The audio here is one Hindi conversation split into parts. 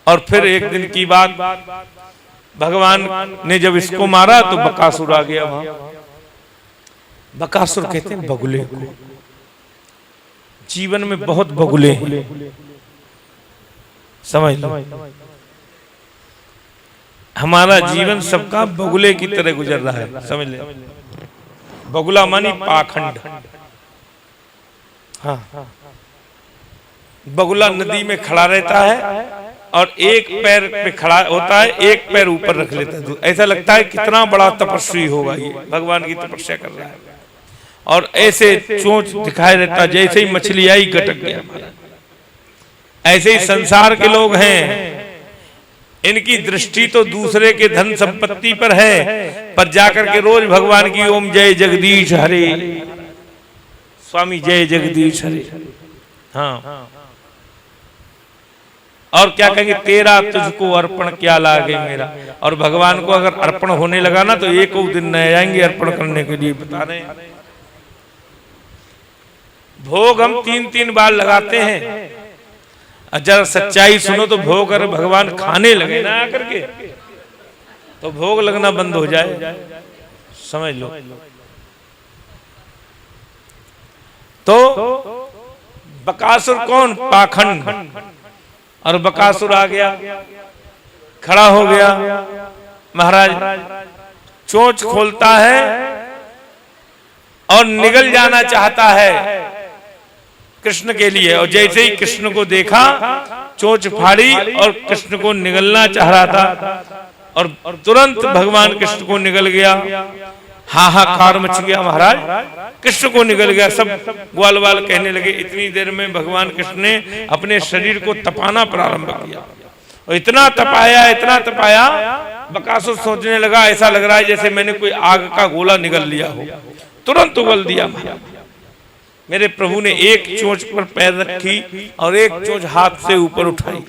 और फिर एक दिन की बात, भगवान ने जब इसको मारा तो बकासुर आ गया वहां। बकासुर कहते हैं बगुले को। जीवन में बहुत बगुले हैं, समझ लो। हमारा जीवन सबका बगुले की तरह गुजर रहा है, समझ ले। बगुला मानी पाखंड। हाँ, बगुला नदी में खड़ा रहता है और एक पैर पे खड़ा होता है, एक पैर ऊपर रख लेता है। ऐसा लगता है कितना बड़ा तपस्वी होगा ये, भगवान की तपस्या कर रहा है। और ऐसे चोंच दिखाई देता है, जैसे ही मछली आई गटक गया। ऐसे ही संसार के लोग हैं, इनकी दृष्टि तो दूसरे के धन संपत्ति पर है, पर जाकर के रोज भगवान की ओम जय जगदीश हरे, स्वामी जय जगदीश हरे। हाँ, और क्या कहेंगे, तेरा तुझको अर्पण क्या लागे मेरा। और भगवान को अगर अर्पण होने लगा ना तो एक दिन न आएंगे अर्पण करने के लिए, बता रहे हैं। भोग हम 3-3 बार लगाते हैं, जरा सच्चाई सुनो तो भोग अगर भगवान खाने लगे ना आकर के तो भोग लगना बंद हो जाए, समझ लो। तो बकासुर कौन, पाखंड। और बकासुर आ गया, खड़ा हो गया। महाराज चोंच खोलता है और निगल जाना चाहता है कृष्ण के लिए, और जैसे ही कृष्ण को देखा चोंच फाड़ी और कृष्ण को निगलना चाह रहा था, और तुरंत भगवान कृष्ण को निगल गया। हाहाकार मच गया महाराज, कृष्ण को निगल गया। सब ग्वाल वाल कहने लगे। इतनी देर में भगवान कृष्ण ने अपने शरीर को तपाना प्रारंभ किया, और इतना तपाया, इतना तपाया, बकासुर सोचने लगा ऐसा लग रहा है जैसे मैंने कोई आग का गोला निगल लिया हो। तुरंत उगल दिया। मेरे प्रभु ने एक चोंच पर पैर रखी और एक चोंच हाथ से ऊपर उठाई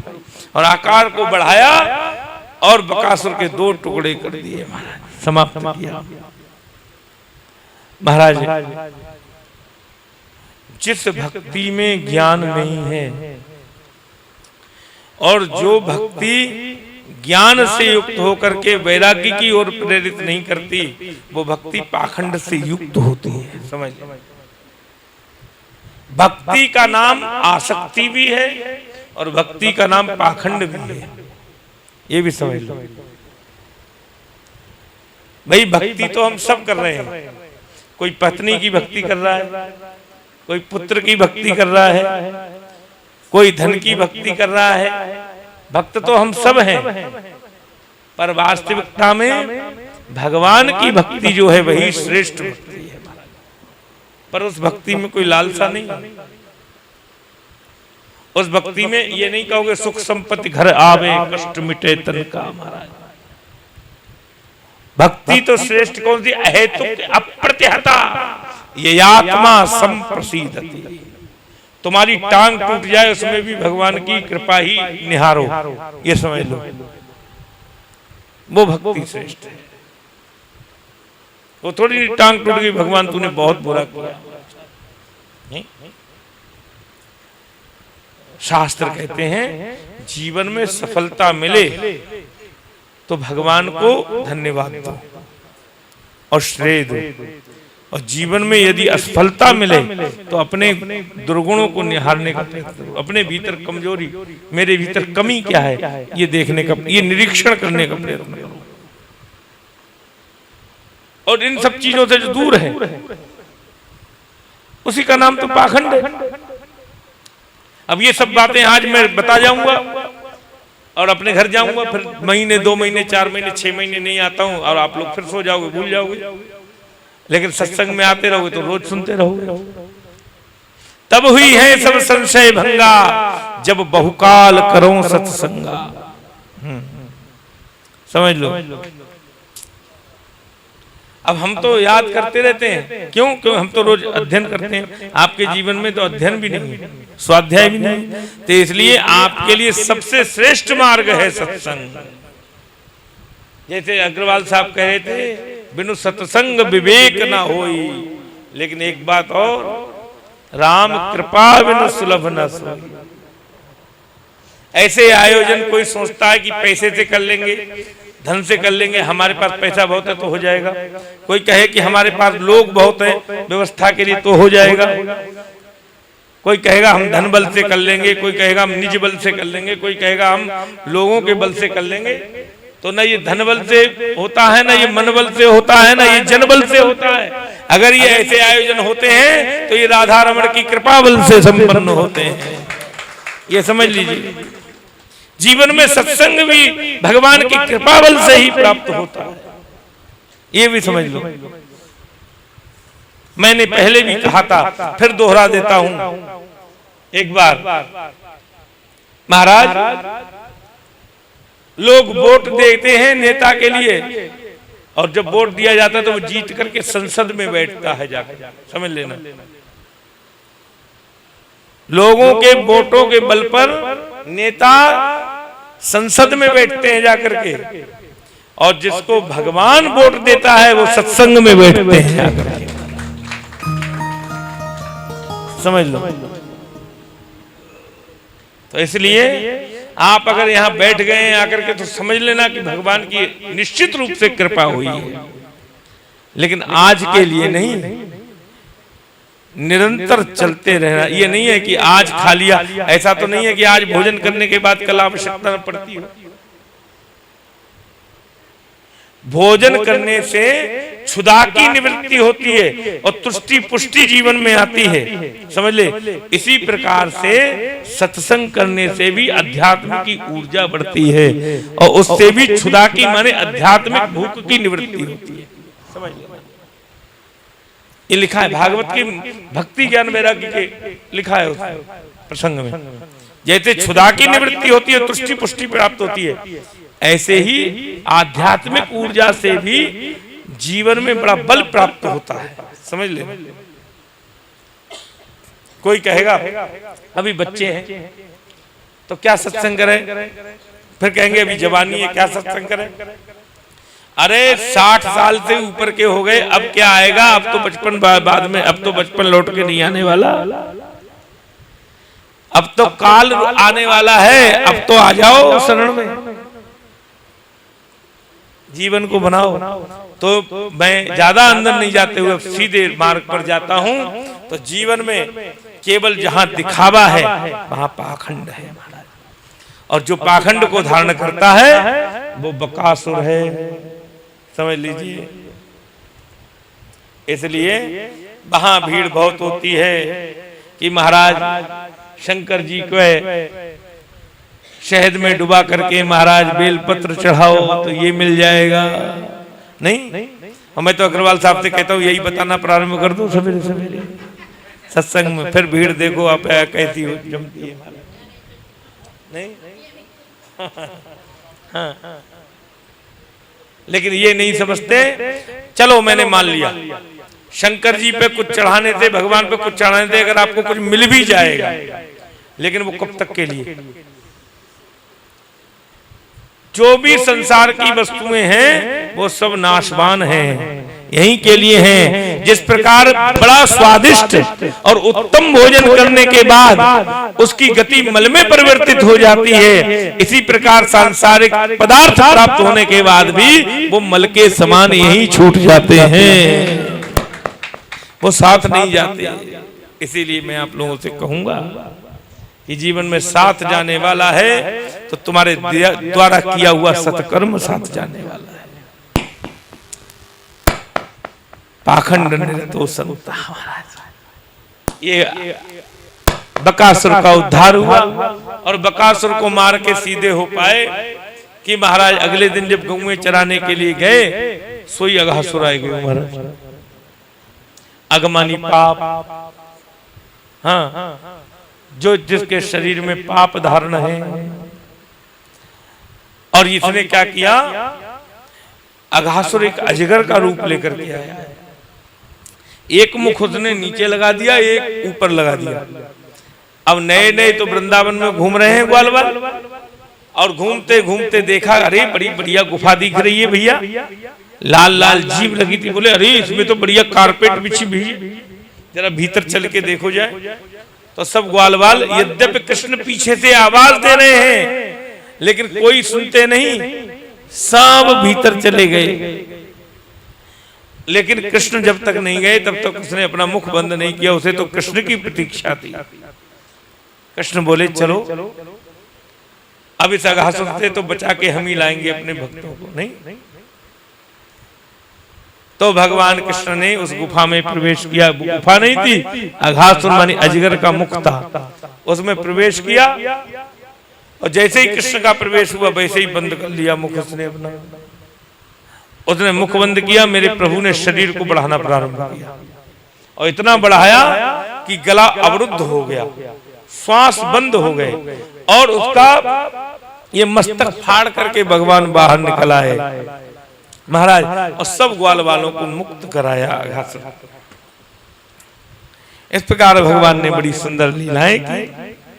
और आकार को बढ़ाया और बकासुर के 2 टुकड़े कर दिए महाराज, समाप्त किया। महाराज जिस भक्ति में ज्ञान नहीं है और जो भक्ति ज्ञान से युक्त होकर के वैरागी की ओर प्रेरित नहीं करती, वो भक्ति पाखंड से युक्त होती है, समझ। भक्ति का नाम आसक्ति भी है और भक्ति का नाम पाखंड भी है, ये भी समझ लो भाई। भक्ति तो हम सब कर रहे हैं। कोई पत्नी की भक्ति कर रहा है, कोई पुत्र की भक्ति कर रहा है, कोई धन की भक्ति कर रहा है। भक्त तो हम सब हैं, पर वास्तविकता में भगवान की भक्ति जो है वही श्रेष्ठ भक्ति है। पर उस भक्ति में कोई लालसा नहीं। उस भक्ति में ये नहीं कहोगे सुख संपत्ति घर आवे कष्ट मिटे तन का। महाराज भक्ति तो श्रेष्ठ कौन सी, अहेतुक अप्रतिहता ये आत्मा संप्रसीदति। तुम्हारी टांग टूट जाए उसमें भी भगवान की कृपा ही निहारो, ये समझ लो, वो भक्ति श्रेष्ठ है। वो थोड़ी टांग टूट गई भगवान तूने बहुत बुरा किया। नहीं? शास्त्र कहते हैं जीवन में सफलता मिले तो भगवान को धन्यवाद दो और श्रेय दो, और जीवन में यदि असफलता मिले तो अपने दुर्गुणों को निहारने का प्रयत्न करो। अपने भीतर कमजोरी, मेरे भीतर कमी क्या है, ये देखने का, ये निरीक्षण करने का प्रयत्न करो। और इन सब चीजों से जो दूर है उसी का नाम तो पाखंड है। अब ये सब बातें आज मैं बता जाऊंगा और अपने घर जाऊंगा, फिर महीने 2 महीने 4 महीने 6 महीने नहीं आता हूं और आप लोग फिर सो जाओगे, भूल जाओगे। लेकिन सत्संग में आते रहोगे तो रोज सुनते रहोगे। तब हुई है सब संशय भंगा जब बहुकाल करो सत्संगा। समझ लो। अब हम तो याद करते रहते हैं, क्यों हम तो रोज अध्ययन करते हैं। आपके जीवन में तो अध्ययन भी नहीं है, स्वाध्याय भी नहीं, तो इसलिए आपके लिए सबसे श्रेष्ठ मार्ग है सत्संग। जैसे अग्रवाल साहब कह रहे थे, बिनु सत्संग विवेक ना होई। लेकिन एक बात और, राम कृपा बिनु सुलभ न सोई। ऐसे आयोजन कोई सोचता है कि पैसे से कर लेंगे, धन से कर लेंगे, हमारे पास पैसा बहुत है तो हो जाएगा। कोई कहे कि हमारे पास लोग बहुत है व्यवस्था के लिए तो हो जाएगा। कोई कहेगा हम धन बल से कर लेंगे, कोई कहेगा हम निज बल से कर लेंगे, कोई कहेगा हम लोगों के बल से कर लेंगे। तो ना ये धन बल से होता है, ना ये मन बल से होता है, ना ये जन बल से होता है। अगर ये ऐसे आयोजन होते हैं तो ये राधा रमण की कृपा बल से संपन्न होते हैं, ये समझ लीजिए। जीवन में सत्संग भी भगवान की कृपा बल से ही प्राप्त होता है, ये भी समझ लो। मैंने पहले भी कहा था, फिर दोहरा देता हूं। एक बार महाराज लोग वोट देते हैं नेता के लिए, और जब वोट दिया जाता है तो वो जीत करके संसद में बैठता है जाकर, समझ लेना। लोगों के वोटों के बल पर नेता संसद में बैठते हैं जाकर के, और जिसको भगवान वोट देता है वो सत्संग में बैठते हैं जाकर के, समझ लो। तो इसलिए आप अगर यहां बैठ गए हैं आकर के तो समझ लेना कि भगवान की निश्चित रूप से कृपा हुई है, लेकिन आज के लिए नहीं, निरंतर चलते रहना। ये नहीं है कि आज खा लिया, ऐसा तो नहीं है कि आज भोजन करने के बाद कल आवश्यकता पड़ती हो। भोजन करने से क्षुधा की निवृत्ति होती है और तुष्टि पुष्टि जीवन में आती है, समझ ले। इसी प्रकार से सत्संग करने से भी अध्यात्म की ऊर्जा बढ़ती है और उससे भी क्षुधा की माने आध्यात्मिक भूख की निवृत्ति होती है, समझ ले। ये लिखा है भागवत की भक्ति ज्ञान वैराग्य के लिखा है उस प्रसंग में। जैसे क्षुधा की निवृत्ति होती है, तुष्टि पुष्टि प्राप्त होती है, ऐसे ही आध्यात्मिक ऊर्जा से भी जीवन में बड़ा बल प्राप्त होता है, समझ ले। कोई कहेगा अभी बच्चे हैं तो क्या सत्संग करें, फिर कहेंगे अभी जवानी है क्या सत्संग करें। अरे 60 साल से ऊपर के हो गए, अब क्या आएगा, अब तो बचपन बाद में, अब तो बचपन लौट के नहीं आने वाला, अब तो काल आने वाला है, अब तो आ जाओ शरण में, जीवन को बनाओ। तो मैं ज्यादा अंदर नहीं जाते हुए सीधे मार्ग पर जाता हूं। तो जीवन में केवल जहां दिखावा है वहां पाखंड है महाराज, और जो पाखंड को धारण करता है वो बकासुर है, समझ लीजिए। इसलिए वहां भीड़ बहुत होती है कि महाराज शंकर जी को शहद में डुबा करके महाराज बेलपत्र चढ़ाओ तो ये मिल जाएगा। नहीं, मैं तो अग्रवाल साहब से कहता हूँ यही बताना प्रारंभ कर दो सवेरे सवेरे सत्संग में, फिर भीड़ देखो आप कैसी हो जमती है महाराज। नहीं हाँ। लेकिन ये नहीं समझते। चलो मैंने मान लिया शंकर जी पे कुछ चढ़ाने से, भगवान पे कुछ चढ़ाने से अगर आपको कुछ मिल भी जाएगा, लेकिन वो कब तक के लिए। जो भी संसार की वस्तुएं हैं वो सब नाशवान हैं, यहीं के लिए हैं। जिस प्रकार बड़ा स्वादिष्ट और उत्तम भोजन करने के बाद उसकी गति मल में परिवर्तित हो जाती है, इसी प्रकार सांसारिक पदार्थ प्राप्त होने के बाद भी वो मल के समान यहीं छूट जाते हैं, वो साथ नहीं जाते। इसीलिए मैं आप लोगों से कहूंगा कि जीवन में साथ जाने वाला है तो तुम्हारे द्वारा किया हुआ सत्कर्म साथ जाने वाला है। पाखंड निर्दोषता महाराज, ये बकासुर का उद्धार हुआ और बकासुर को मार के सीधे हो पाए कि महाराज अगले दिन जब गौएं चराने के लिए गए सोई अघासुर आए गए महाराज। अगमानी पाप, हाँ, जो जिसके शरीर में पाप धारण है, और इसने क्या किया, अघासुर एक अजगर का रूप लेकर के आया। एक मुख उसने नीचे लगा दिया, एक ऊपर लगा दिया। अब नए नए तो वृंदावन में घूम रहे हैं ग्वाल वाल, और घूमते घूमते देखा अरे बड़ी बढ़िया गुफा दिख रही है भैया, लाल लाल जीभ लगी थी। बोले अरे इसमें तो बढ़िया कारपेट बिछी भी, जरा भीतर चल के देखो जाए। तो सब ग्वाल बाल, यद्यपि कृष्ण पीछे से आवाज दे रहे हैं लेकिन कोई सुनते नहीं, सब भीतर चले गए। लेकिन कृष्ण जब तक नहीं गए तब तक उसने अपना मुख बंद नहीं किया, उसे तो कृष्ण की प्रतीक्षा थी। कृष्ण बोले चलो अब इस अघासुर से तो बचा के हम ही लाएंगे अपने भक्तों को। नहीं, तो भगवान कृष्ण ने उस गुफा में प्रवेश किया। गुफा नहीं थी, अघासुर माने अजगर का मुख था, उसमें प्रवेश किया और जैसे ही कृष्ण का प्रवेश हुआ वैसे ही बंद कर लिया मुख उसने अपना। उसने मुख बंद किया, मेरे प्रभु ने शरीर को बढ़ाना प्रारंभ किया और इतना बढ़ाया कि गला अवरुद्ध हो गया, श्वास बंद हो गए और उसका ये मस्तक फाड़ करके भगवान बाहर निकल आए महाराज, और सब ग्वाल वालों को मुक्त कराया अघासुर। इस प्रकार भगवान ने बड़ी सुंदर लीलाएं की।